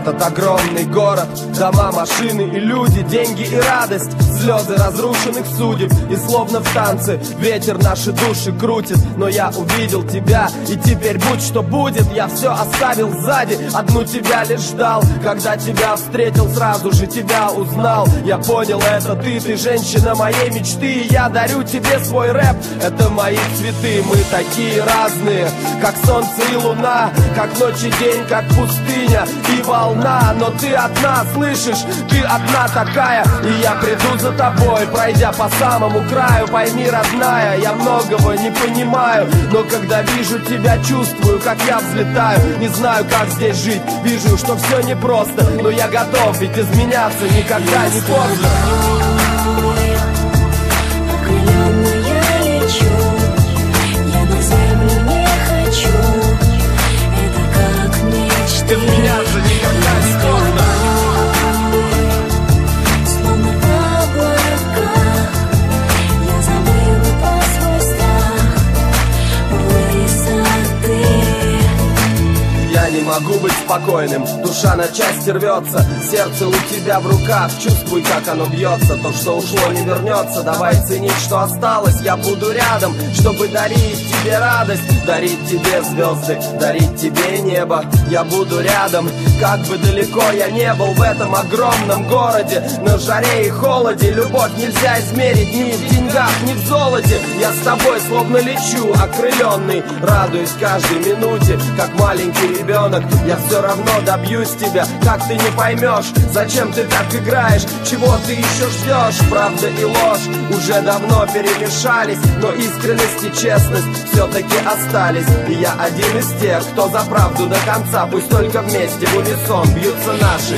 Этот огромный город, дома, машины и люди, деньги и радость, слезы разрушенных судеб. И словно в танце ветер наши души крутит. Но я увидел тебя, и теперь будь что будет. Я все оставил сзади, одну тебя лишь ждал. Когда тебя встретил, сразу же тебя узнал. Я понял, это ты женщина моей мечты. И я дарю тебе свой рэп, это мои цветы. Мы такие разные, как солнце и луна, как ночь и день, как пустыня и волна. Но ты одна, слышишь, ты одна такая. И я приду за тобой, пройдя по самому краю. Пойми, родная, я многого не понимаю, но когда вижу тебя, чувствую, как я взлетаю. Не знаю, как здесь жить, вижу, что все непросто, но я готов, ведь изменяться никогда не поздно. Без меня же никогда не поздно. Словно в облаках я забыла про свой страх высоты. Я не могу быть спокойным, душа на части рвется. Сердце у тебя в руках, чувствуй, как оно бьется. То, что ушло, не вернется, давай ценить, что осталось. Я буду рядом, чтобы дарить тебе радость, дарить тебе звезды, дарить тебе небо. Я буду рядом, как бы далеко я не был в этом огромном городе. На жаре и холоде любовь нельзя измерить ни в деньгах, ни в золоте. Я с тобой словно лечу, окрыленный, радуюсь каждой минуте, как маленький ребенок. Я все равно добьюсь тебя, как ты не поймешь, зачем ты так играешь, чего ты еще ждешь. Правда и ложь уже давно перемешались, но искренность и честность все-таки остались. И я один из тех, кто за правду до конца. Пусть только вместе в унисон бьются наши